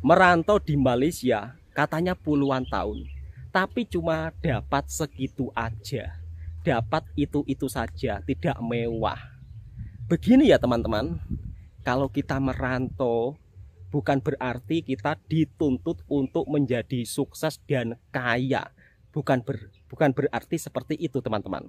merantau di Malaysia katanya puluhan tahun, tapi cuma dapat segitu aja, dapat itu saja, tidak mewah. Begini ya teman-teman, kalau kita merantau bukan berarti kita dituntut untuk menjadi sukses dan kaya, bukan berarti seperti itu teman-teman.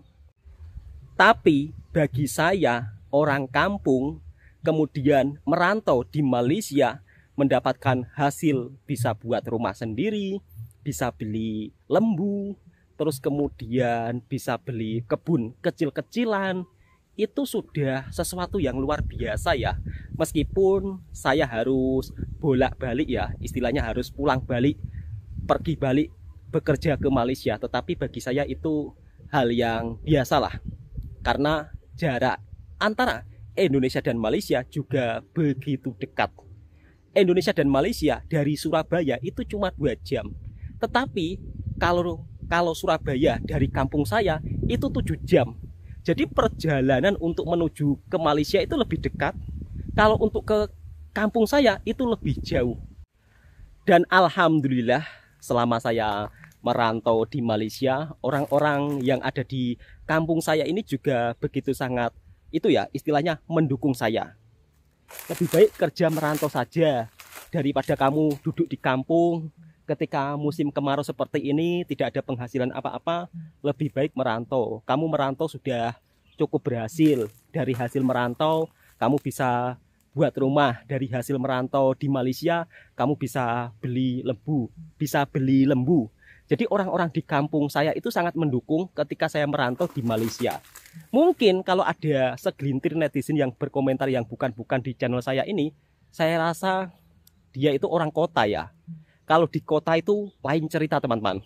Tapi bagi saya, orang kampung kemudian merantau di Malaysia, mendapatkan hasil bisa buat rumah sendiri, bisa beli lembu, terus kemudian bisa beli kebun kecil-kecilan. Itu sudah sesuatu yang luar biasa ya. Meskipun saya harus bolak-balik ya, istilahnya harus pulang balik, pergi balik bekerja ke Malaysia, tetapi bagi saya itu hal yang biasalah. Karena jarak antara Indonesia dan Malaysia juga begitu dekat. Indonesia dan Malaysia dari Surabaya itu cuma 2 jam. Tetapi kalau Surabaya dari kampung saya itu 7 jam. Jadi perjalanan untuk menuju ke Malaysia itu lebih dekat. Kalau untuk ke kampung saya itu lebih jauh. Dan alhamdulillah selama saya merantau di Malaysia, orang-orang yang ada di kampung saya ini juga begitu sangat itu ya, istilahnya mendukung saya. Lebih baik kerja merantau saja daripada kamu duduk di kampung ketika musim kemarau seperti ini tidak ada penghasilan apa-apa. Lebih baik merantau. Kamu merantau sudah cukup berhasil. Dari hasil merantau kamu bisa buat rumah. Dari hasil merantau di Malaysia kamu bisa beli lembu. Jadi orang-orang di kampung saya itu sangat mendukung ketika saya merantau di Malaysia. Mungkin kalau ada segelintir netizen yang berkomentar yang bukan-bukan di channel saya ini, saya rasa dia itu orang kota ya. Kalau di kota itu lain cerita teman-teman.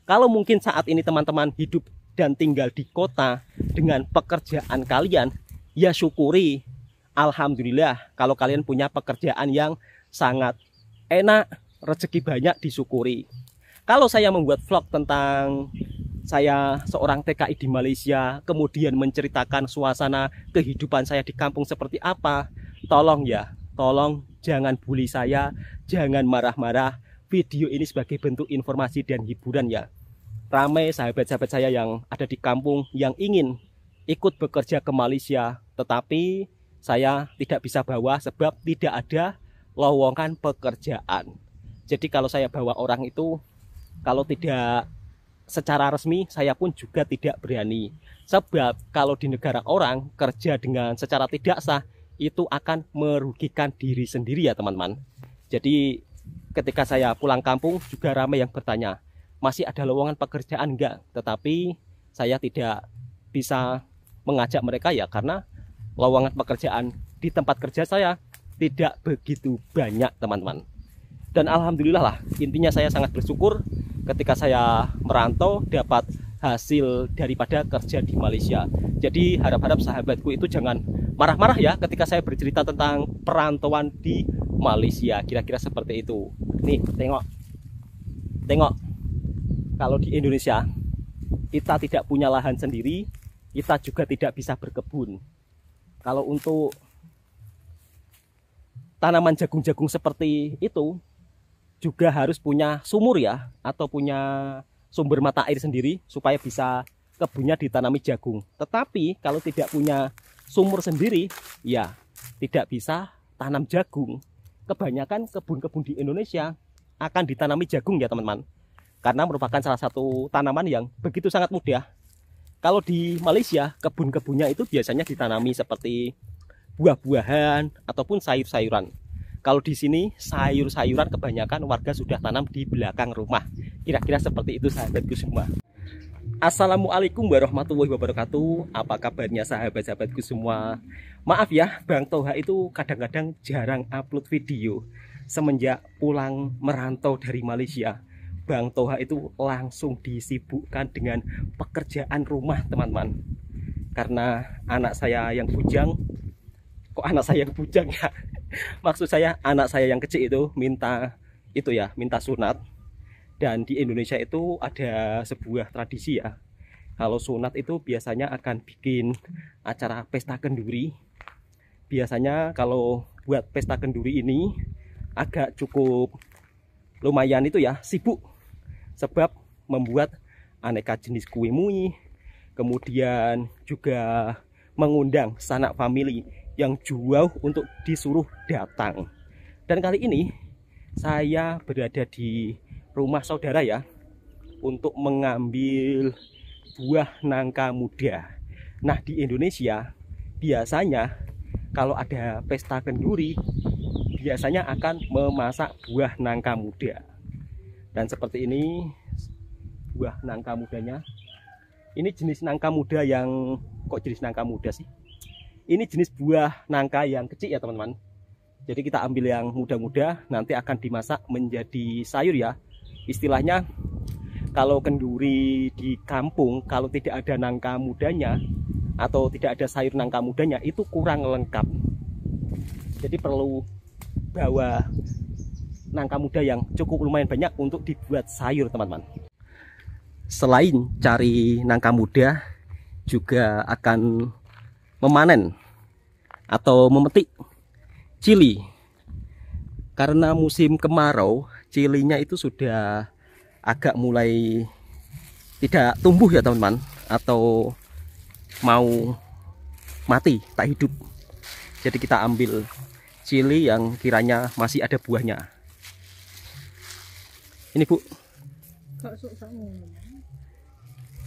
Kalau mungkin saat ini teman-teman hidup dan tinggal di kota dengan pekerjaan kalian, ya syukuri. Alhamdulillah kalau kalian punya pekerjaan yang sangat enak, rezeki banyak, disyukuri. Kalau saya membuat vlog tentang saya seorang TKI di Malaysia, kemudian menceritakan suasana kehidupan saya di kampung seperti apa, tolong jangan bully saya, jangan marah-marah. Video ini sebagai bentuk informasi dan hiburan ya. Ramai sahabat-sahabat saya yang ada di kampung yang ingin ikut bekerja ke Malaysia, tetapi saya tidak bisa bawa sebab tidak ada lowongan pekerjaan. Jadi kalau saya bawa orang itu, kalau tidak secara resmi, saya pun juga tidak berani. Sebab kalau di negara orang kerja dengan secara tidak sah, itu akan merugikan diri sendiri ya teman-teman. Jadi ketika saya pulang kampung juga ramai yang bertanya, masih ada lowongan pekerjaan enggak? Tetapi saya tidak bisa mengajak mereka ya, karena lowongan pekerjaan di tempat kerja saya tidak begitu banyak teman-teman. Dan alhamdulillah lah, intinya saya sangat bersyukur ketika saya merantau dapat hasil daripada kerja di Malaysia. Jadi harap-harap sahabatku itu jangan marah-marah ya ketika saya bercerita tentang perantauan di Malaysia. Kira-kira seperti itu. Nih, tengok. Kalau di Indonesia kita tidak punya lahan sendiri, kita juga tidak bisa berkebun. Kalau untuk tanaman jagung-jagung seperti itu juga harus punya sumur ya, atau punya sumber mata air sendiri supaya bisa kebunnya ditanami jagung. Tetapi kalau tidak punya sumur sendiri, ya tidak bisa tanam jagung. Kebanyakan kebun-kebun di Indonesia akan ditanami jagung ya teman-teman, karena merupakan salah satu tanaman yang begitu sangat mudah. Kalau di Malaysia, kebun-kebunnya itu biasanya ditanami seperti buah-buahan ataupun sayur-sayuran. Kalau di sini sayur-sayuran kebanyakan warga sudah tanam di belakang rumah. Kira-kira seperti itu sahabatku semua. Assalamualaikum warahmatullahi wabarakatuh. Apa kabarnya sahabat-sahabatku semua? Maaf ya, Bang Toha itu kadang-kadang jarang upload video. Semenjak pulang merantau dari Malaysia, Bang Toha itu langsung disibukkan dengan pekerjaan rumah teman-teman. Karena anak saya yang bujang, kok anak saya yang bujang ya? Maksud saya anak saya yang kecil itu minta sunat. Dan di Indonesia itu ada sebuah tradisi ya, kalau sunat itu biasanya akan bikin acara pesta kenduri. Biasanya kalau buat pesta kenduri ini agak cukup lumayan itu ya sibuk, sebab membuat aneka jenis kue mui, kemudian juga mengundang sanak famili yang jauh untuk disuruh datang. Dan kali ini saya berada di rumah saudara ya, untuk mengambil buah nangka muda. Nah, di Indonesia biasanya kalau ada pesta kenduri, biasanya akan memasak buah nangka muda. Dan seperti ini buah nangka mudanya. Ini jenis nangka muda yang, kok jenis nangka muda sih? Ini jenis buah nangka yang kecil ya teman-teman. Jadi kita ambil yang muda-muda, nanti akan dimasak menjadi sayur ya. Istilahnya kalau kenduri di kampung, kalau tidak ada nangka mudanya atau tidak ada sayur nangka mudanya, itu kurang lengkap. Jadi perlu bawa nangka muda yang cukup lumayan banyak untuk dibuat sayur teman-teman. Selain cari nangka muda, juga akan memanen atau memetik cili. Karena musim kemarau, cilinya itu sudah agak mulai tidak tumbuh ya teman-teman, atau mau mati, tak hidup. Jadi kita ambil cili yang kiranya masih ada buahnya. Ini Bu,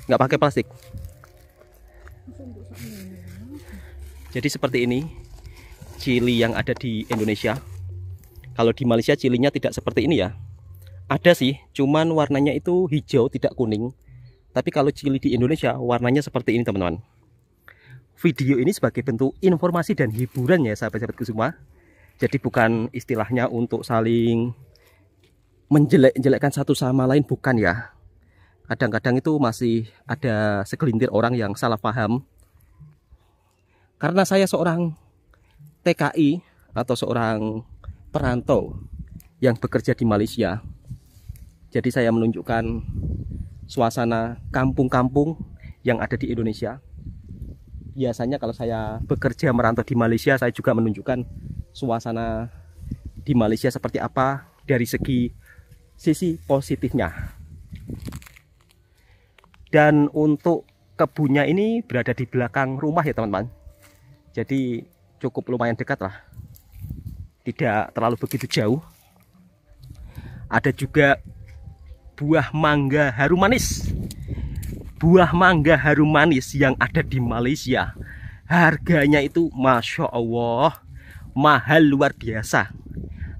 nggak pakai plastik. Jadi seperti ini cili yang ada di Indonesia. Kalau di Malaysia cilinya tidak seperti ini ya. Ada sih, cuman warnanya itu hijau, tidak kuning. Tapi kalau cili di Indonesia warnanya seperti ini teman-teman. Video ini sebagai bentuk informasi dan hiburan ya sahabat-sahabatku semua. Jadi bukan istilahnya untuk saling menjelek-jelekkan satu sama lain, bukan ya. Kadang-kadang itu masih ada segelintir orang yang salah paham. Karena saya seorang TKI atau seorang perantau yang bekerja di Malaysia. Jadi saya menunjukkan suasana kampung-kampung yang ada di Indonesia. Biasanya kalau saya bekerja merantau di Malaysia, saya juga menunjukkan suasana di Malaysia seperti apa dari sisi positifnya. Dan untuk kebunnya ini berada di belakang rumah ya teman-teman. Jadi cukup lumayan dekat lah, tidak terlalu begitu jauh. Ada juga buah mangga harum manis. Buah mangga harum manis yang ada di Malaysia, harganya itu Masya Allah mahal luar biasa.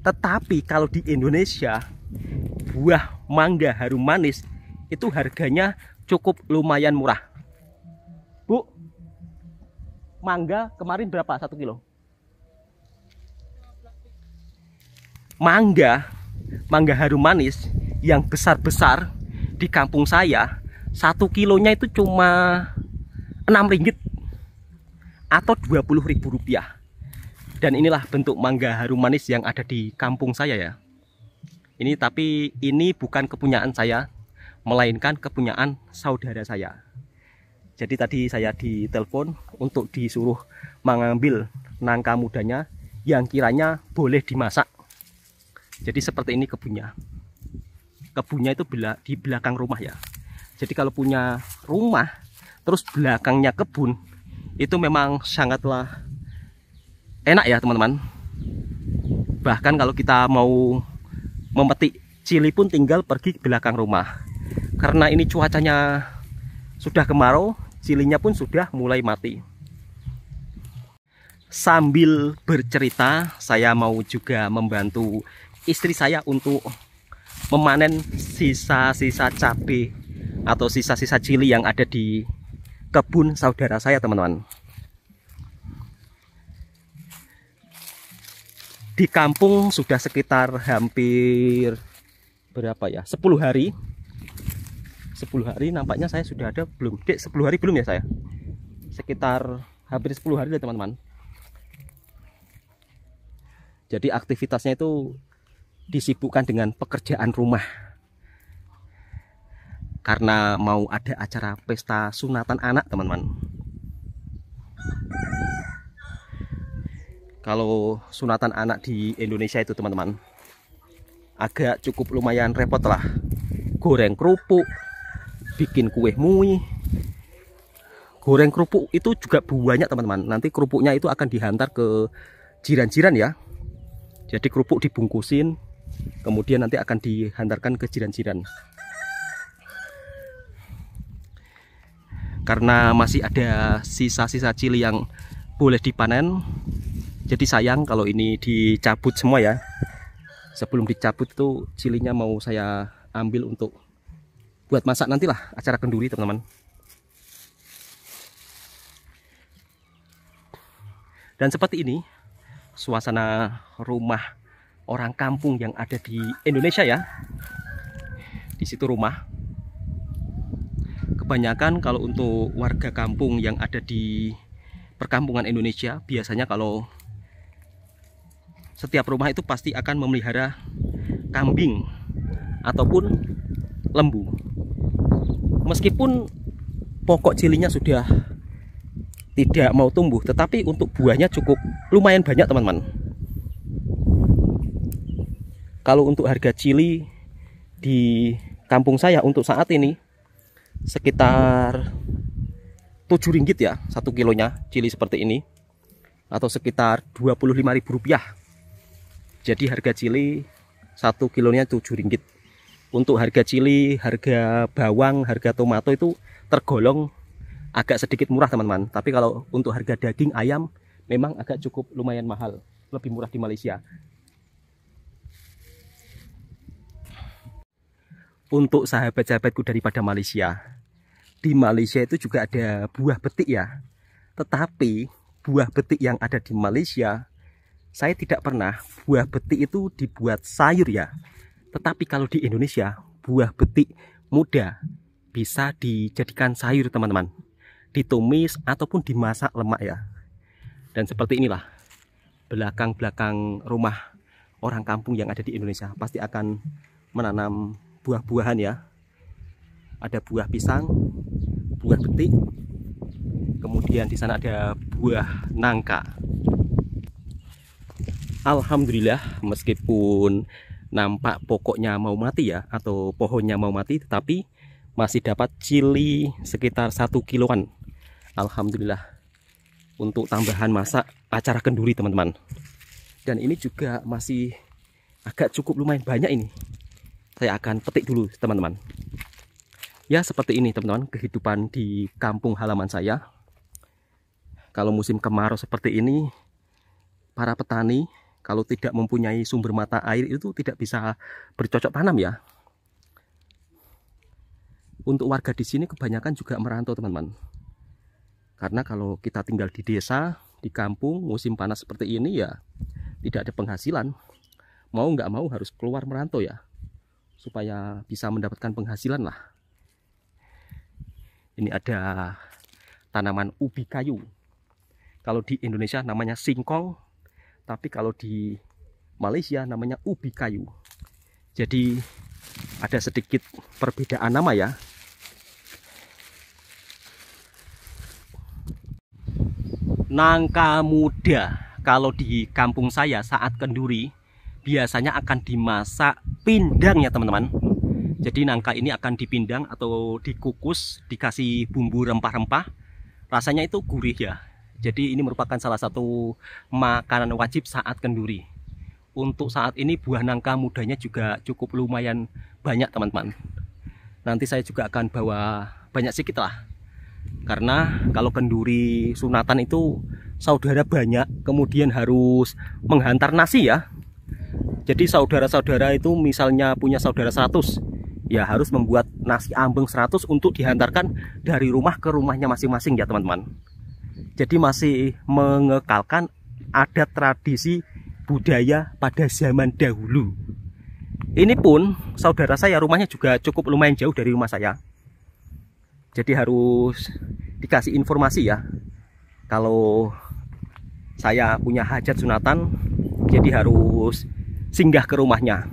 Tetapi kalau di Indonesia, buah mangga harum manis itu harganya cukup lumayan murah. Bu, mangga kemarin berapa 1 kilo? Mangga harum manis yang besar-besar di kampung saya, 1 kilonya itu cuma 6 ringgit atau 20.000 rupiah. Dan inilah bentuk mangga harum manis yang ada di kampung saya ya. Tapi ini bukan kepunyaan saya, melainkan kepunyaan saudara saya. Jadi tadi saya ditelepon untuk disuruh mengambil nangka mudanya yang kiranya boleh dimasak. Jadi seperti ini kebunnya. Kebunnya itu di belakang rumah ya. Jadi kalau punya rumah terus belakangnya kebun, itu memang sangatlah enak ya teman-teman. Bahkan kalau kita mau memetik cili pun tinggal pergi ke belakang rumah. Karena ini cuacanya sudah kemarau, cilinya pun sudah mulai mati. Sambil bercerita, saya mau juga membantu istri saya untuk memanen sisa-sisa cabai atau sisa-sisa cili yang ada di kebun saudara saya teman-teman. Di kampung sudah sekitar hampir berapa ya, 10 hari. 10 hari nampaknya saya sudah ada belum? Dek, 10 hari belum ya saya? Sekitar hampir 10 hari deh teman-teman. Jadi aktivitasnya itu disibukkan dengan pekerjaan rumah. Karena mau ada acara pesta sunatan anak teman-teman. Kalau sunatan anak di Indonesia itu teman-teman, agak cukup lumayan repot lah. Goreng kerupuk, bikin kue mui. Goreng kerupuk itu juga banyak teman-teman. Nanti kerupuknya itu akan dihantar ke jiran-jiran ya. Jadi kerupuk dibungkusin, kemudian nanti akan dihantarkan ke jiran-jiran. Karena masih ada sisa-sisa cili yang boleh dipanen, jadi sayang kalau ini dicabut semua ya. Sebelum dicabut itu cilinya mau saya ambil untuk buat masak nantilah acara kenduri teman-teman. Dan seperti ini suasana rumah orang kampung yang ada di Indonesia ya. Di situ rumah. Kebanyakan kalau untuk warga kampung yang ada di perkampungan Indonesia, biasanya kalau setiap rumah itu pasti akan memelihara kambing ataupun lembu. Meskipun pokok cilinya sudah tidak mau tumbuh, tetapi untuk buahnya cukup lumayan banyak teman-teman. Kalau untuk harga cili di kampung saya untuk saat ini sekitar 7 ringgit ya 1 kilonya cili seperti ini, atau sekitar Rp25.000. Jadi harga cili 1 kilonya 7 ringgit. Untuk harga cili, harga bawang, harga tomato itu tergolong agak sedikit murah teman-teman. Tapi kalau untuk harga daging ayam memang agak cukup lumayan mahal, lebih murah di Malaysia. Untuk sahabat-sahabatku daripada Malaysia, di Malaysia itu juga ada buah betik ya. Tetapi buah betik yang ada di Malaysia, saya tidak pernah buah betik itu dibuat sayur ya. Tetapi kalau di Indonesia, buah betik muda bisa dijadikan sayur teman-teman. Ditumis ataupun dimasak lemak ya. Dan seperti inilah belakang-belakang rumah orang kampung yang ada di Indonesia pasti akan menanam buah-buahan ya. Ada buah pisang, buah betik, kemudian di sana ada buah nangka. Alhamdulillah, meskipun nampak pokoknya mau mati ya, atau pohonnya mau mati, tetapi masih dapat cili sekitar 1 kiloan. Alhamdulillah, untuk tambahan masak acara kenduri teman-teman. Dan ini juga masih agak cukup lumayan banyak ini. Saya akan petik dulu teman-teman. Ya seperti ini teman-teman kehidupan di kampung halaman saya. Kalau musim kemarau seperti ini, para petani kalau tidak mempunyai sumber mata air itu tidak bisa bercocok tanam ya. Untuk warga di sini kebanyakan juga merantau teman-teman. Karena kalau kita tinggal di desa, di kampung, musim panas seperti ini ya tidak ada penghasilan. Mau nggak mau harus keluar merantau ya, supaya bisa mendapatkan penghasilan lah. Ini ada tanaman ubi kayu. Kalau di Indonesia namanya singkong, tapi kalau di Malaysia namanya ubi kayu. Jadi ada sedikit perbedaan nama ya. Nangka muda kalau di kampung saya saat kenduri biasanya akan dimasak pindang ya teman-teman. Jadi nangka ini akan dipindang atau dikukus, dikasih bumbu rempah-rempah. Rasanya itu gurih ya. Jadi ini merupakan salah satu makanan wajib saat kenduri. Untuk saat ini buah nangka mudanya juga cukup lumayan banyak teman-teman. Nanti saya juga akan bawa banyak sedikit lah. Karena kalau kenduri sunatan itu saudara banyak, kemudian harus menghantar nasi ya. Jadi saudara-saudara itu misalnya punya saudara 100, ya harus membuat nasi ambeng 100 untuk dihantarkan dari rumah ke rumahnya masing-masing ya teman-teman. Jadi masih mengekalkan adat tradisi budaya pada zaman dahulu. Ini pun saudara saya rumahnya juga cukup lumayan jauh dari rumah saya. Jadi harus dikasih informasi ya. Kalau saya punya hajat sunatan, jadi harus singgah ke rumahnya.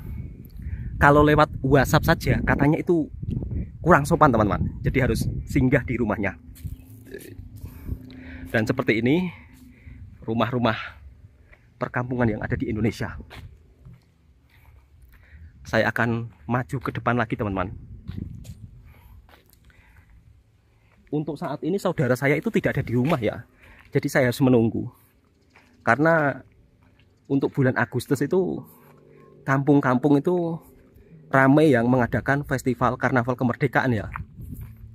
Kalau lewat WhatsApp saja katanya itu kurang sopan teman-teman. Jadi harus singgah di rumahnya. Dan seperti ini rumah-rumah perkampungan yang ada di Indonesia. saya akan maju ke depan lagi teman-teman. Untuk saat ini saudara saya itu tidak ada di rumah ya, jadi saya harus menunggu. Karena untuk bulan Agustus itu kampung-kampung itu ramai yang mengadakan festival karnaval kemerdekaan ya.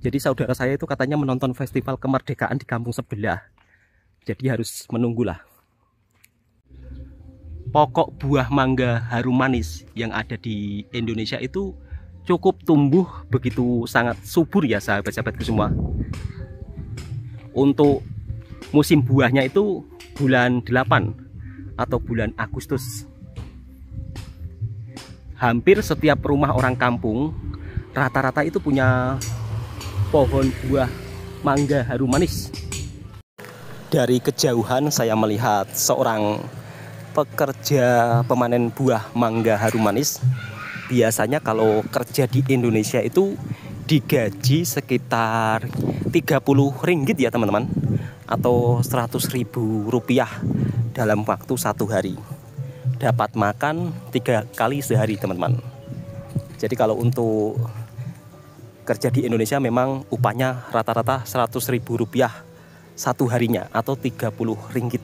Jadi saudara saya itu katanya menonton festival kemerdekaan di kampung sebelah. Jadi harus menunggulah. Pokok buah mangga harum manis yang ada di Indonesia itu cukup tumbuh begitu sangat subur ya sahabat-sahabatku semua. Untuk musim buahnya itu bulan 8 atau bulan Agustus. Hampir setiap rumah orang kampung rata-rata itu punya pohon buah mangga harum manis. Dari kejauhan saya melihat seorang pekerja pemanen buah mangga harum manis. Biasanya kalau kerja di Indonesia itu digaji sekitar 30 ringgit ya teman-teman, atau 100.000 rupiah dalam waktu 1 hari. Dapat makan 3 kali sehari teman-teman. Jadi kalau untuk kerja di Indonesia memang upahnya rata-rata 100.000 rupiah 1 harinya, atau 30 ringgit.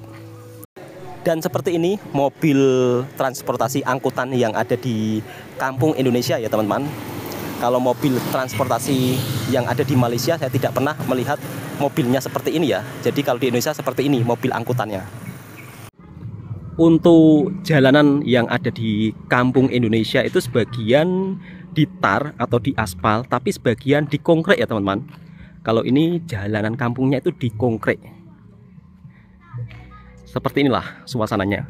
Dan seperti ini mobil transportasi angkutan yang ada di kampung Indonesia ya teman-teman. Kalau mobil transportasi yang ada di Malaysia saya tidak pernah melihat mobilnya seperti ini ya. Jadi kalau di Indonesia seperti ini mobil angkutannya. Untuk jalanan yang ada di kampung Indonesia itu sebagian ditar atau diaspal, tapi sebagian dikonkrek ya teman-teman. Kalau ini jalanan kampungnya itu dikonkrek. Seperti inilah suasananya.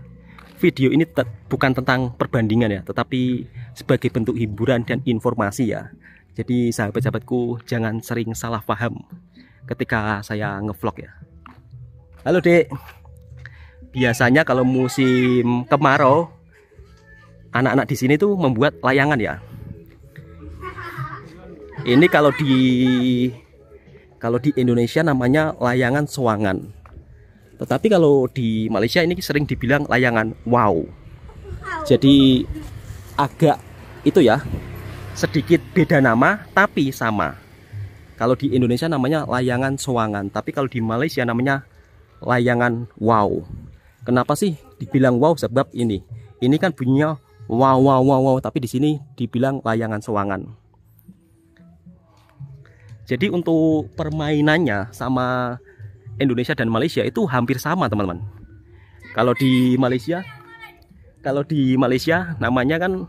Video ini bukan tentang perbandingan ya, tetapi sebagai bentuk hiburan dan informasi ya. Jadi sahabat-sahabatku jangan sering salah paham ketika saya ngevlog ya. Halo Dek. Biasanya kalau musim kemarau anak-anak di sini tuh membuat layangan ya. Ini kalau di Indonesia namanya layangan soangan. Tetapi kalau di Malaysia ini sering dibilang layangan wow. Jadi agak itu ya, sedikit beda nama tapi sama. Kalau di Indonesia namanya layangan soangan, tapi kalau di Malaysia namanya layangan wow. Kenapa sih dibilang wow? Sebab ini kan bunyinya wow wow wow wow, tapi di sini dibilang layangan soangan. Jadi untuk permainannya sama Indonesia dan Malaysia itu hampir sama teman-teman. Kalau di Malaysia namanya kan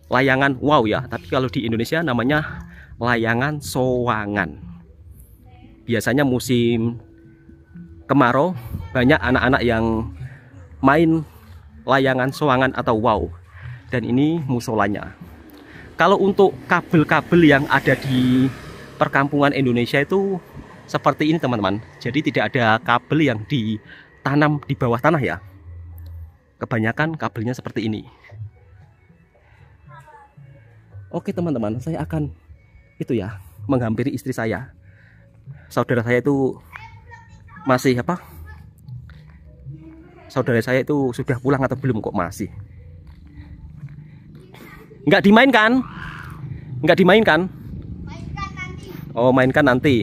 layangan wow ya, tapi kalau di Indonesia namanya layangan soangan. Biasanya musim kemarau banyak anak-anak yang main layangan soangan atau wow. Dan ini musolanya. Kalau untuk kabel-kabel yang ada di perkampungan Indonesia itu seperti ini teman-teman. Jadi tidak ada kabel yang ditanam di bawah tanah ya. Kebanyakan kabelnya seperti ini. Oke teman-teman, saya akan itu ya, menghampiri istri saya. Saudara saya itu masih apa? Saudara saya itu sudah pulang atau belum kok masih? Nggak dimainkan? Nggak dimainkan? Mainkan nanti. Oh, mainkan nanti.